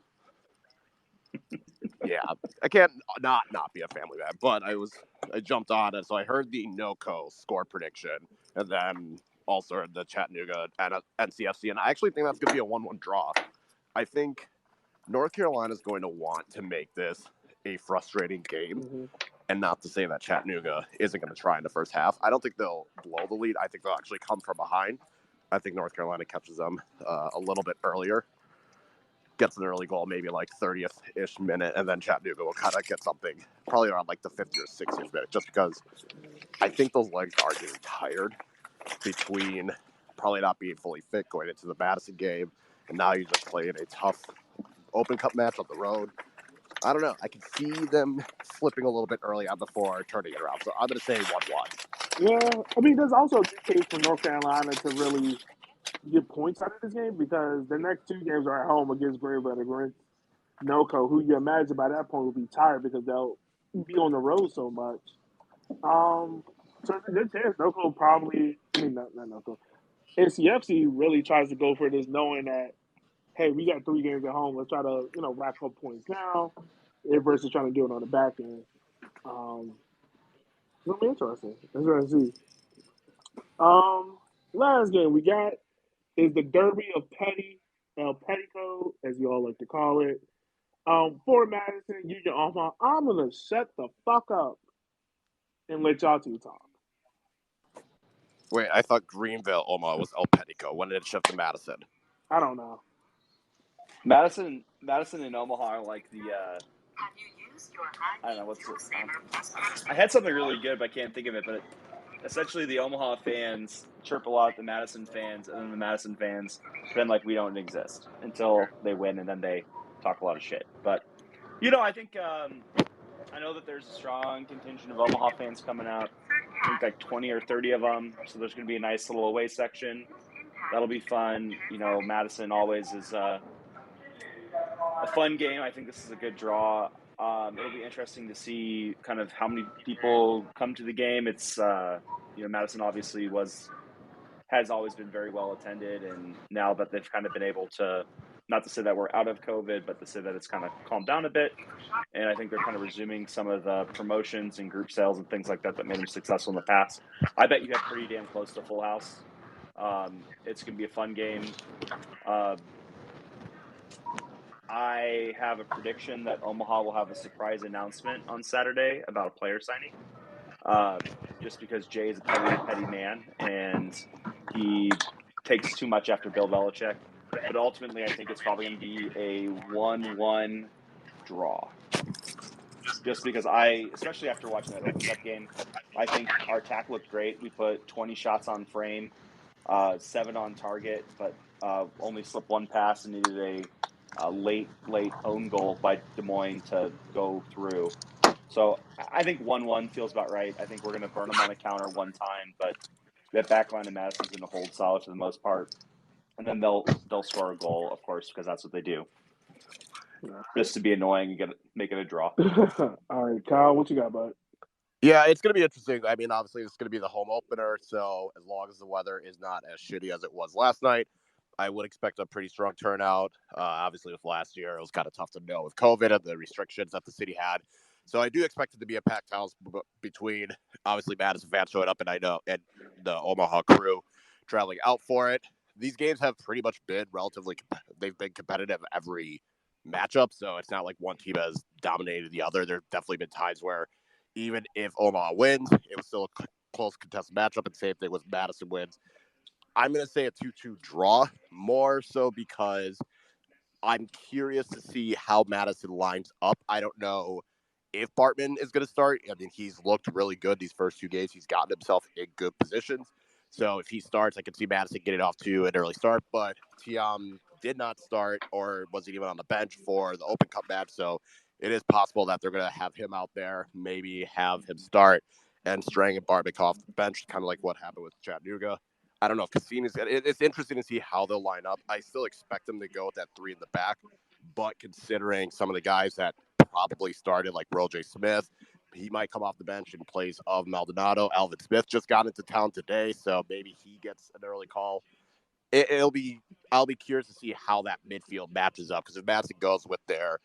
yeah, I can't not be a family man, but I jumped on it, so I heard the NOCO score prediction, and then also the Chattanooga and NCFC, and I actually think that's going to be a 1-1 draw. I think North Carolina is going to want to make this a frustrating game, and not to say that Chattanooga isn't going to try in the first half. I don't think they'll blow the lead. I think they'll actually come from behind. I think North Carolina catches them a little bit earlier, gets an early goal, maybe like 30th-ish minute, and then Chattanooga will kind of get something probably around like the 50th or 60th minute, just because I think those legs are getting tired between probably not being fully fit going into the Madison game, and now you just play in a tough Open Cup match on the road. I don't know. I can see them slipping a little bit early on before turning it around, so I'm going to say 1-1. Yeah, I mean, there's also a good case for North Carolina to really get points out of this game because the next 2 games are at home against Greenville and against NOCO, who you imagine by that point will be tired because they'll be on the road so much. So it's a good chance. NOCO probably, not NOCO. NCFC really tries to go for this knowing that, hey, we got 3 games at home. Let's try to, rack up points now versus trying to do it on the back end. It'll be interesting. That's what I see. Last game we got is the Derby of Petty, Petticoat, as you all like to call it. For Madison, Union Omaha. I'm going to shut the fuck up and let y'all 2 talk. Wait, I thought Greenville, Omaha was El Petticoat. When did it shift to Madison? I don't know. Madison and Omaha are like the I don't know what's it. I had something really good, but I can't think of it. But essentially, the Omaha fans chirp a lot at the Madison fans, and then the Madison fans pretend like we don't exist until they win, and then they talk a lot of shit. But I think I know that there's a strong contingent of Omaha fans coming out. I think like 20 or 30 of them. So there's going to be a nice little away section. That'll be fun. Madison always is a fun game. I think this is a good draw. It'll be interesting to see kind of how many people come to the game. It's Madison obviously has always been very well attended, and now that they've kind of been able to, not to say that we're out of COVID, but to say that it's kind of calmed down a bit, and I think they're kind of resuming some of the promotions and group sales and things like that made them successful in the past. I bet you have pretty damn close to full house. It's going to be a fun game. I have a prediction that Omaha will have a surprise announcement on Saturday about a player signing. Just because Jay is a petty man and he takes too much after Bill Belichick. But ultimately, I think it's probably going to be a 1-1 draw. just because especially after watching that Open Cup game, I think our attack looked great. We put 20 shots on frame, 7 on target, but only slipped one pass and needed a late own goal by Des Moines to go through. So I think 1-1 feels about right. I think we're going to burn them on a counter one time, but that back line of Madison's going to hold solid for the most part, and then they'll score a goal, of course, because that's what they do. Just to be annoying and make it a draw. All right, Kyle, what you got, bud? Yeah, it's going to be interesting. I mean, obviously, it's going to be the home opener, so as long as the weather is not as shitty as it was last night, I would expect a pretty strong turnout. Obviously, with last year, it was kind of tough to know with COVID and the restrictions that the city had. So I do expect it to be a packed house between, obviously, Madison fans showing up, and I know, and the Omaha crew traveling out for it. These games have pretty much been they've been competitive every matchup, so it's not like one team has dominated the other. There have definitely been times where even if Omaha wins, it was still a close contested matchup, and same thing with Madison wins. I'm going to say a 2-2 draw, more so because I'm curious to see how Madison lines up. I don't know if Bartman is going to start. I mean, he's looked really good these first 2 games. He's gotten himself in good positions. So if he starts, I can see Madison getting off to an early start. But Tiam did not start or wasn't even on the bench for the Open Cup match. So it is possible that they're going to have him out there, maybe have him start, and Strang and Bartman off the bench, kind of like what happened with Chattanooga. I don't know if Cassini's – it's interesting to see how they'll line up. I still expect them to go with that 3 in the back, but considering some of the guys that probably started, like Roll J. Smith, he might come off the bench in place of Maldonado. Alvin Smith just got into town today, so maybe he gets an early call. I'll be curious to see how that midfield matches up, because if Madison goes with their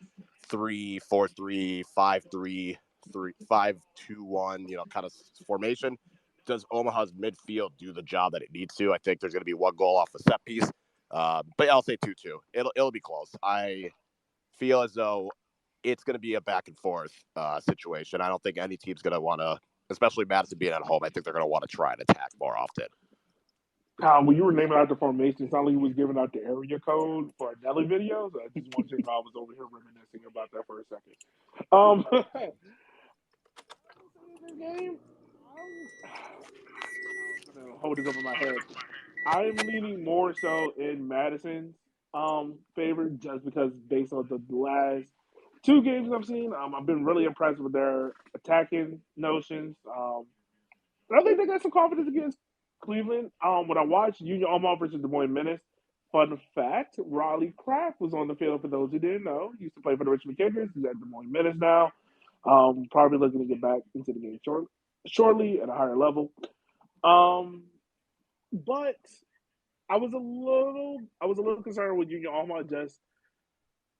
3-4-3, 5-3, 5-2-1, kind of formation, does Omaha's midfield do the job that it needs to? I think there's going to be 1 goal off a set piece, but I'll say 2-2. It'll be close. I feel as though it's going to be a back and forth situation. I don't think any team's going to want to, especially Madison being at home, I think they're going to want to try and attack more often. When you were naming out the formation, it sounded like you was giving out the area code for a Nelly video. So I just wanted to know I was over here reminiscing about that for a second. This game, I'm gonna hold this up in my head. I'm leaning more so in Madison's favor, just because based on the last 2 games I've seen, I've been really impressed with their attacking notions. I think they got some confidence against Cleveland. When I watched Union Omaha versus Des Moines Menace, fun fact, Raleigh Kraft was on the field for those who didn't know. He used to play for the Richmond Kickers. He's at Des Moines Menace now. Probably looking to get back into the game shortly at a higher level. But I was a little concerned with Union Omaha.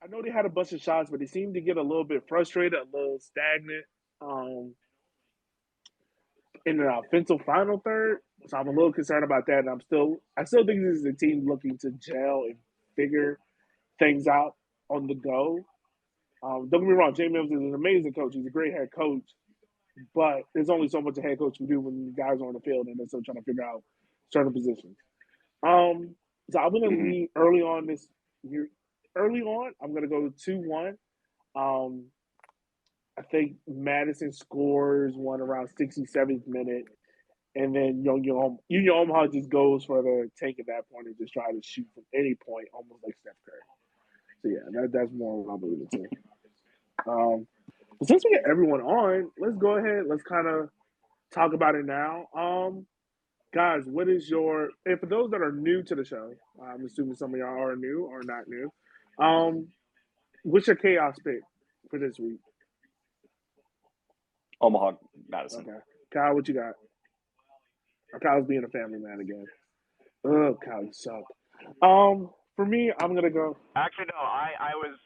I know they had a bunch of shots, but they seemed to get a little bit frustrated, a little stagnant. In the offensive final third. So I'm a little concerned about that. And I still think this is a team looking to gel and figure things out on the go. Don't get me wrong, Jay Mims is an amazing coach. He's a great head coach. But there's only so much a head coach can do when the guys are on the field and they're still trying to figure out certain positions. So I'm going to lean early on this year. Early on, I'm going to go 2-1. I think Madison scores one around 67th minute. And then Union Omaha just goes for the tank at that point and just try to shoot from any point, almost like Steph Curry. So yeah, that's more what I'm moving to. But since we get everyone on, let's go ahead. Let's kind of talk about it now. Guys, what is and for those that are new to the show, I'm assuming some of y'all are new or not new. What's your chaos pick for this week? Omaha, Madison. Okay, Kyle, what you got? Kyle's being a family man again. Oh, Kyle, you suck. For me, I'm gonna go. Actually, no, I was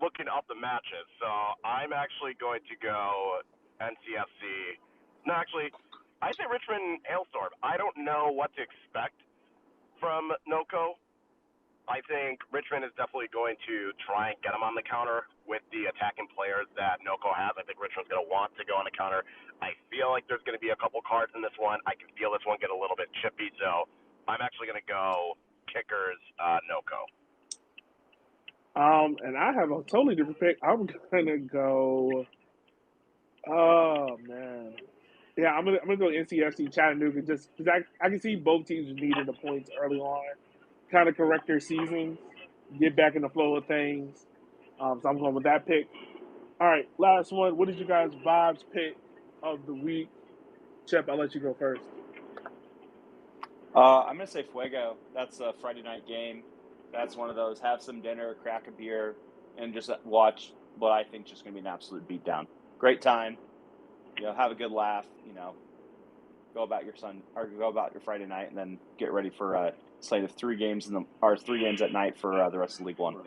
looking up the matches, so I'm actually going to go NCFC. No, actually, I say Richmond Hailstorm. I don't know what to expect from NOCO. I think Richmond is definitely going to try and get them on the counter with the attacking players that NOCO has. I think Richmond's going to want to go on the counter. I feel like there's going to be a couple cards in this one. I can feel this one get a little bit chippy, so I'm actually going to go Kickers NOCO. And I have a totally different pick. I'm gonna go Oh man. Yeah, I'm gonna go NCFC Chattanooga just because I can see both teams needing the points early on, kind of correct their seasons, get back in the flow of things. So I'm going with that pick. All right, last one. What is your guys' vibes pick of the week? Chip, I'll let you go first. I'm gonna say Fuego. That's a Friday night game. That's one of those. Have some dinner, crack a beer, and just watch what I think is just gonna be an absolute beatdown. Great time. Have a good laugh. Go about your Friday night, and then get ready for a slate of 3 games at night for the rest of League One.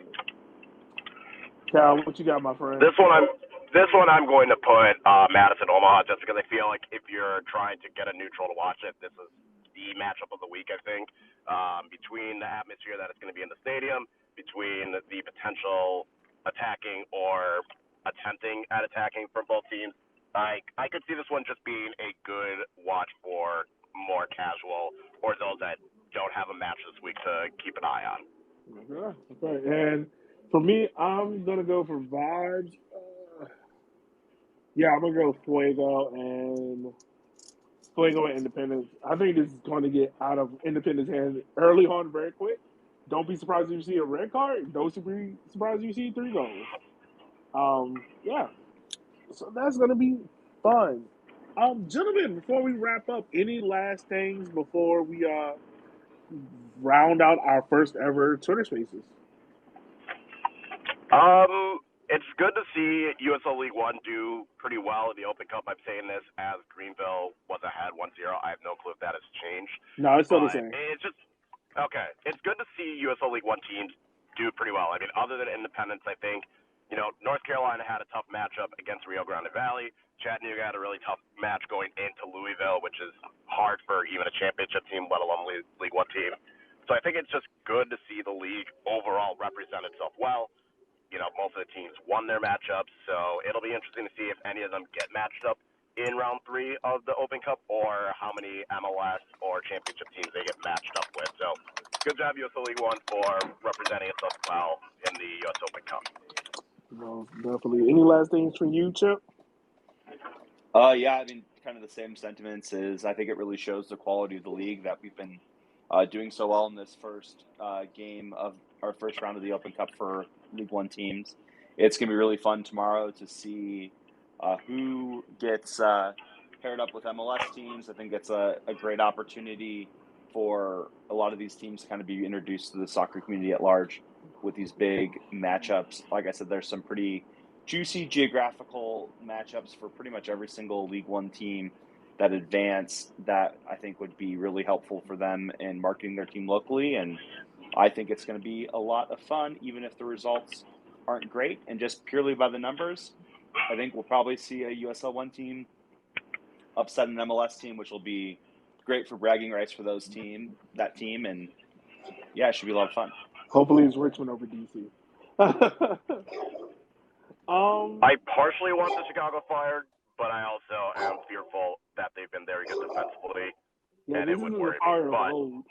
Cal, what you got, my friend? This one I'm going to put Madison Omaha just because I feel like if you're trying to get a neutral to watch it, this is the matchup of the week. I think between the atmosphere that it's going to be in the stadium, between the potential attacking or attempting at attacking from both teams, I could see this one just being a good watch for more casual or those that don't have a match this week to keep an eye on. Okay. And for me, I'm gonna go for vibes. Yeah, I'm gonna go Fuego and Independence. I think this is going to get out of Independence hands early on, very quick. Don't be surprised if you see a red card. Don't be surprised if you see 3 goals. Yeah. So that's gonna be fun. Gentlemen, before we wrap up, any last things before we round out our first ever Twitter Spaces? It's good to see USO League One do pretty well in the Open Cup. I'm saying this as Greenville was ahead 1-0. I have no clue if that has changed. No, it's still the same. It's just okay. It's good to see USO League One teams do pretty well. I mean, other than Independence, I think North Carolina had a tough matchup against Rio Grande Valley. Chattanooga had a really tough match going into Louisville, which is hard for even a championship team, let alone League One team. So I think it's just good to see the league overall represent itself well. Most of the teams won their matchups, so it'll be interesting to see if any of them get matched up in round 3 of the Open Cup or how many MLS or championship teams they get matched up with. So good job, USO League One, for representing itself well in the US Open Cup. No, definitely. Any last things from you, Chip? Yeah, I mean, kind of the same sentiments. I think it really shows the quality of the league that we've been doing so well in this first game of our first round of the Open Cup for League One teams. It's going to be really fun tomorrow to see who gets paired up with MLS teams. I think it's a great opportunity for a lot of these teams to kind of be introduced to the soccer community at large with these big matchups. Like I said, there's some pretty juicy geographical matchups for pretty much every single League One team that advance that I think would be really helpful for them in marketing their team locally. And I think it's going to be a lot of fun, even if the results aren't great. And just purely by the numbers, I think we'll probably see a USL 1 team upset an MLS team, which will be great for bragging rights for that team. And yeah, it should be a lot of fun. Hopefully it's Richmond over DC. I partially want the Chicago Fire, but I also am fearful that they've been very good defensively, and it would worry me.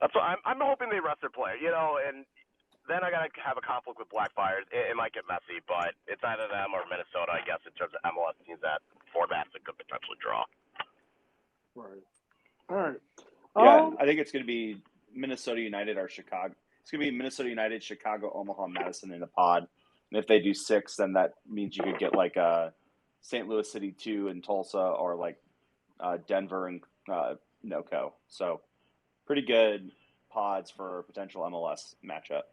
But that's what I'm hoping they rest their player, and then I gotta have a conflict with Black Fires. It might get messy, but it's either them or Minnesota, I guess, in terms of MLS teams that formats that could potentially draw. Right. All right. Yeah, I think it's going to be Minnesota United or Chicago. It's going to be Minnesota United, Chicago, Omaha, Madison in a pod. And if they do 6, then that means you could get like St. Louis City 2 and Tulsa, or like Denver and NOCO. So pretty good pods for a potential MLS matchup.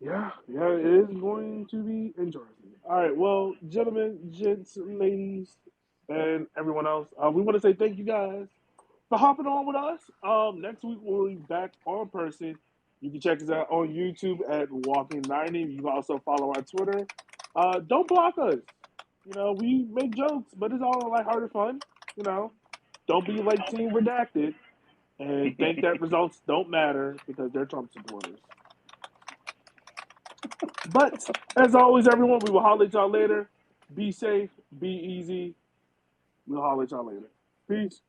Yeah, it is going to be interesting. All right, well, gentlemen, gents, ladies, and everyone else, we want to say thank you guys for hopping on with us. Next week we'll be back on person. You can check us out on YouTube at Walking 90. You can also follow our Twitter. Don't block us. We make jokes, but it's all lighthearted fun. Don't be like Team Redacted and think that results don't matter because they're Trump supporters. But as always, everyone, we will holler at y'all later. Be safe, be easy. We'll holler at y'all later. Peace.